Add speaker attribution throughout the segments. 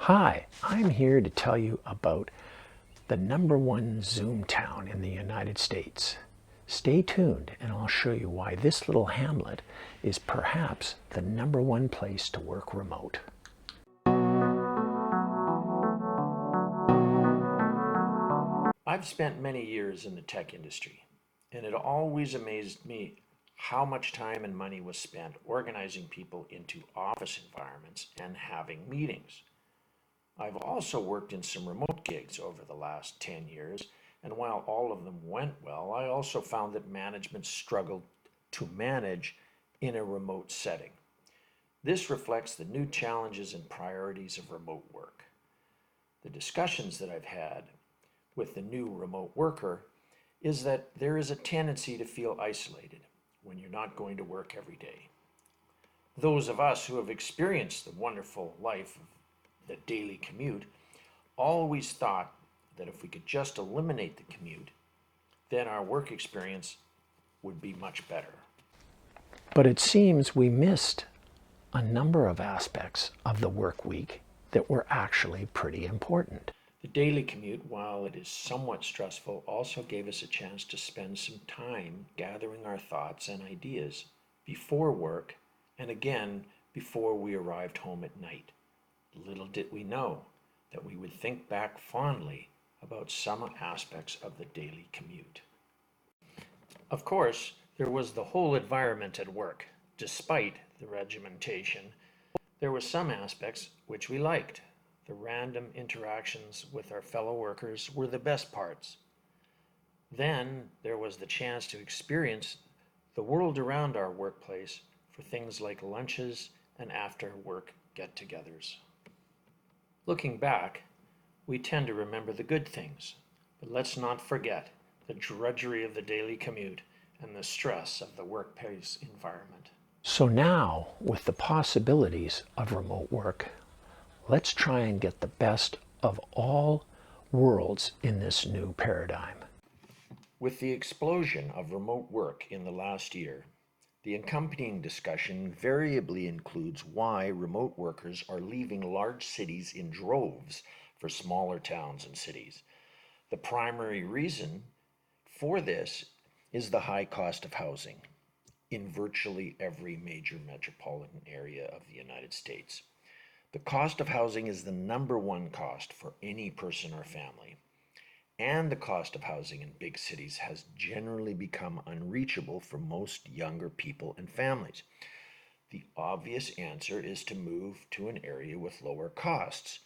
Speaker 1: Hi, I'm here to tell you about the #1 Zoomtown in the United States. Stay tuned and I'll show you why this little hamlet is perhaps the #1 place to work remote. I've spent many years in the tech industry, and it always amazed me how much time and money was spent organizing people into office environments and having meetings. I've also worked in some remote gigs over the last 10 years, and while all of them went well, I also found that management struggled to manage in a remote setting. This reflects the new challenges and priorities of remote work. The discussions that I've had with the new remote worker is that there is a tendency to feel isolated when you're not going to work every day. Those of us who have experienced the wonderful life of the daily commute always thought that if we could just eliminate the commute, then our work experience would be much better. But it seems we missed a number of aspects of the work week that were actually pretty important. The daily commute, while it is somewhat stressful, also gave us a chance to spend some time gathering our thoughts and ideas before work and again before we arrived home at night. Little did we know that we would think back fondly about some aspects of the daily commute. Of course, there was the whole environment at work. Despite the regimentation, there were some aspects which we liked. The random interactions with our fellow workers were the best parts. Then there was the chance to experience the world around our workplace for things like lunches and after-work get-togethers. Looking back, we tend to remember the good things, but let's not forget the drudgery of the daily commute and the stress of the workplace environment. So now, with the possibilities of remote work, let's try and get the best of all worlds in this new paradigm. With the explosion of remote work in the last year, the accompanying discussion invariably includes why remote workers are leaving large cities in droves for smaller towns and cities. The primary reason for this is the high cost of housing in virtually every major metropolitan area of the United States. The cost of housing is the #1 cost for any person or family, and the cost of housing in big cities has generally become unreachable for most younger people and families. The obvious answer is to move to an area with lower costs.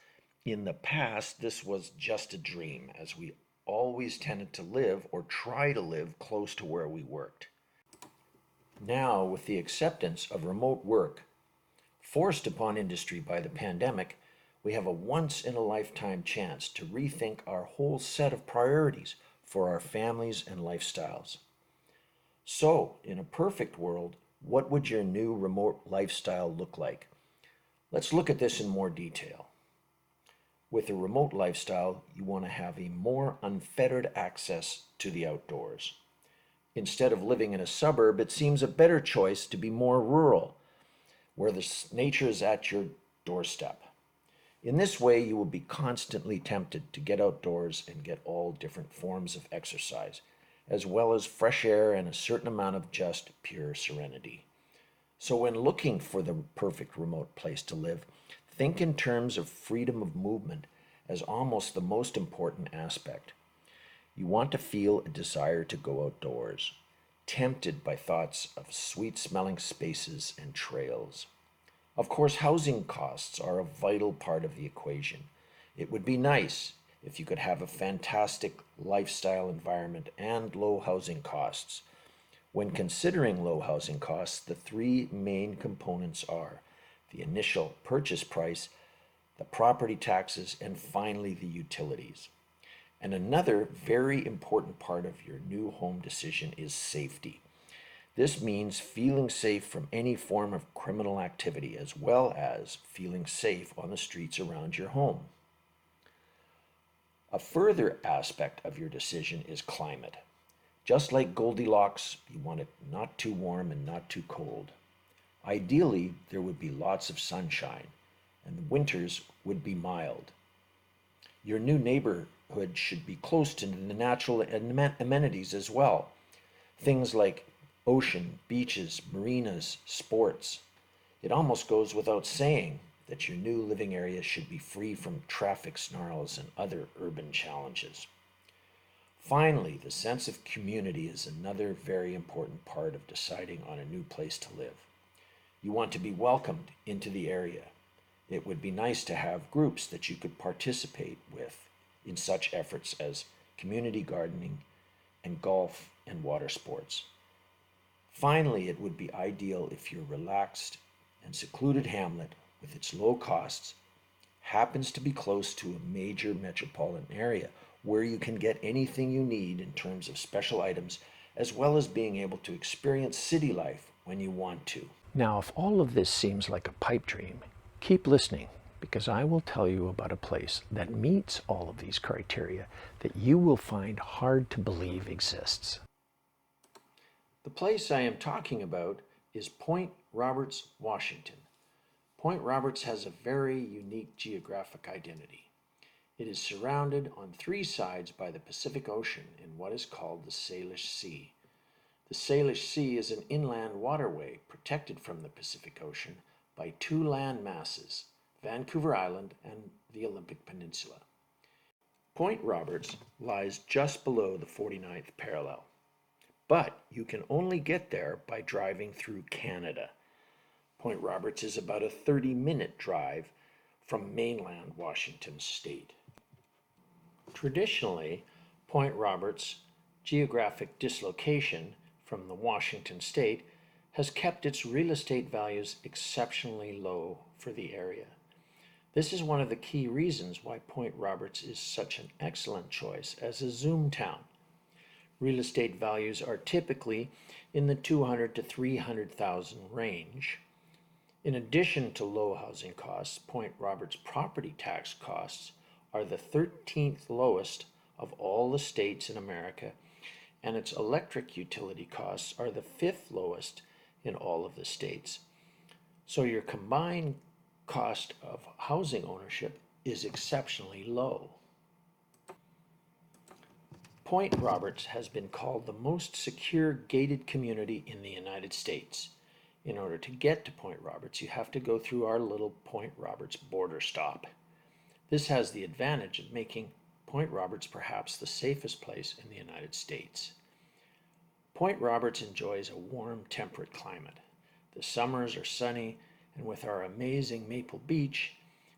Speaker 1: In the past, this was just a dream, as we always tended to live or try to live close to where we worked. Now, with the acceptance of remote work forced upon industry by the pandemic, we have a once-in-a-lifetime chance to rethink our whole set of priorities for our families and lifestyles. So, in a perfect world, what would your new remote lifestyle look like? Let's look at this in more detail. With a remote lifestyle, you want to have a more unfettered access to the outdoors. Instead of living in a suburb, it seems a better choice to be more rural, where the nature is at your doorstep. In this way, you will be constantly tempted to get outdoors and get all different forms of exercise, as well as fresh air and a certain amount of just pure serenity. So when looking for the perfect remote place to live, think in terms of freedom of movement as almost the most important aspect. You want to feel a desire to go outdoors, tempted by thoughts of sweet-smelling spaces and trails. Of course, housing costs are a vital part of the equation. It would be nice if you could have a fantastic lifestyle environment and low housing costs. When considering low housing costs, the three main components are the initial purchase price, the property taxes, and finally the utilities. And another very important part of your new home decision is safety. This means feeling safe from any form of criminal activity, as well as feeling safe on the streets around your home. A further aspect of your decision is climate. Just like Goldilocks, you want it not too warm and not too cold. Ideally, there would be lots of sunshine, and the winters would be mild. Your new neighborhood should be close to the natural amenities as well. Things like ocean, beaches, marinas, sports. It almost goes without saying that your new living area should be free from traffic snarls and other urban challenges. Finally, the sense of community is another very important part of deciding on a new place to live. You want to be welcomed into the area. It would be nice to have groups that you could participate with in such efforts as community gardening and golf and water sports. Finally, it would be ideal if your relaxed and secluded hamlet, with its low costs, happens to be close to a major metropolitan area where you can get anything you need in terms of special items, as well as being able to experience city life when you want to. Now, if all of this seems like a pipe dream, keep listening, because I will tell you about a place that meets all of these criteria that you will find hard to believe exists. The place I am talking about is Point Roberts, Washington. Point Roberts has a very unique geographic identity. It is surrounded on three sides by the Pacific Ocean in what is called the Salish Sea. The Salish Sea is an inland waterway protected from the Pacific Ocean by two land masses, Vancouver Island and the Olympic Peninsula. Point Roberts lies just below the 49th parallel, but you can only get there by driving through Canada. Point Roberts is about a 30-minute drive from mainland Washington state. Traditionally, Point Roberts' geographic dislocation from the Washington state has kept its real estate values exceptionally low for the area. This is one of the key reasons why Point Roberts is such an excellent choice as a Zoomtown. Real estate values are typically in the $200,000 to $300,000 range. In addition to low housing costs, Point Roberts' property tax costs are the 13th lowest of all the states in America, and its electric utility costs are the 5th lowest in all of the states. So your combined cost of housing ownership is exceptionally low. Point Roberts has been called the most secure gated community in the United States. In order to get to Point Roberts, you have to go through our little Point Roberts border stop. This has the advantage of making Point Roberts perhaps the safest place in the United States. Point Roberts enjoys a warm, temperate climate. The summers are sunny, and with our amazing Maple Beach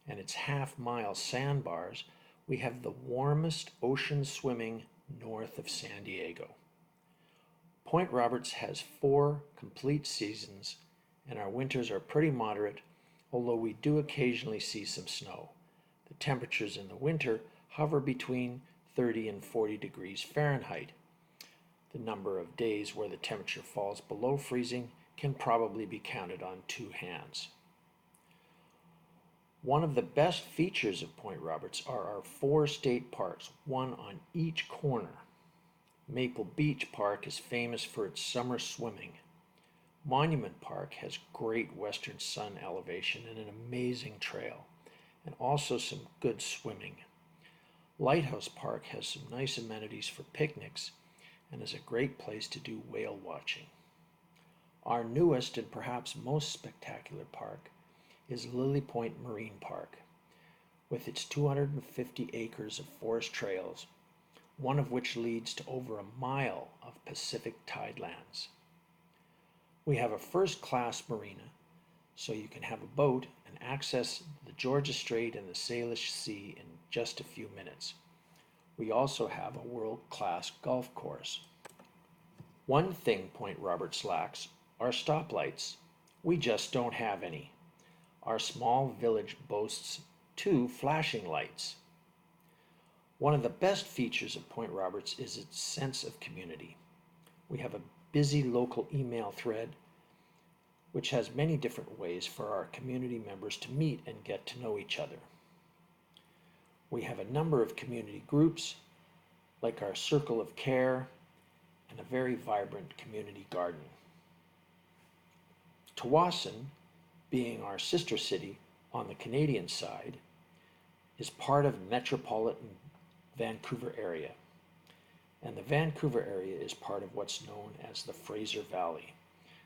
Speaker 1: and its half-mile sandbars, we have the warmest ocean swimming north of San Diego. Point Roberts has 4 complete seasons, and our winters are pretty moderate, although we do occasionally see some snow. The temperatures in the winter hover between 30 and 40 degrees Fahrenheit. The number of days where the temperature falls below freezing can probably be counted on 2 hands. One of the best features of Point Roberts are our 4 state parks, one on each corner. Maple Beach Park is famous for its summer swimming. Monument Park has great western sun elevation and an amazing trail, and also some good swimming. Lighthouse Park has some nice amenities for picnics and is a great place to do whale watching. Our newest and perhaps most spectacular park is Lily Point Marine Park, with its 250 acres of forest trails, one of which leads to over a mile of Pacific tidelands. We have a first-class marina, so you can have a boat and access the Georgia Strait and the Salish Sea in just a few minutes. We also have a world-class golf course. One thing Point Roberts lacks are stoplights. We just don't have any. Our small village boasts 2 flashing lights. One of the best features of Point Roberts is its sense of community. We have a busy local email thread, which has many different ways for our community members to meet and get to know each other. We have a number of community groups, like our Circle of Care, and a very vibrant community garden. Tawasin, being our sister city, on the Canadian side, is part of metropolitan Vancouver area. And the Vancouver area is part of what's known as the Fraser Valley,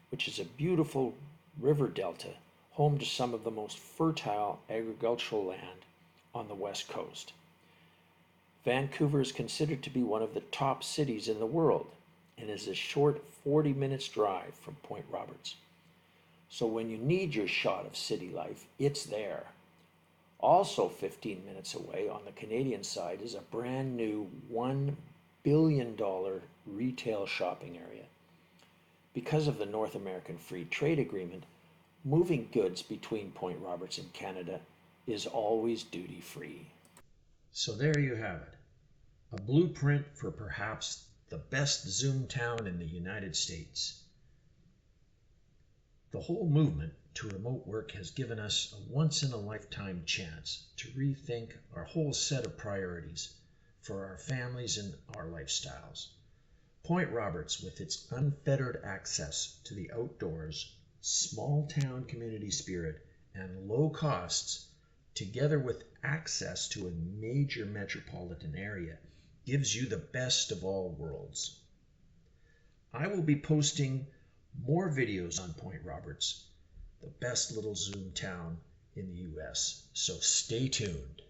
Speaker 1: which is a beautiful river delta home to some of the most fertile agricultural land on the west coast. Vancouver is considered to be one of the top cities in the world and is a short 40 minutes drive from Point Roberts. So when you need your shot of city life, it's there. Also 15 minutes away on the Canadian side is a brand new $1 billion retail shopping area. Because of the North American Free Trade Agreement, moving goods between Point Roberts and Canada is always duty-free. So there you have it, a blueprint for perhaps the best Zoomtown in the United States. The whole movement to remote work has given us a once-in-a-lifetime chance to rethink our whole set of priorities for our families and our lifestyles. Point Roberts, with its unfettered access to the outdoors, small town community spirit, and low costs, together with access to a major metropolitan area, gives you the best of all worlds. I will be posting more videos on Point Roberts, the best little Zoom town in the US, so stay tuned.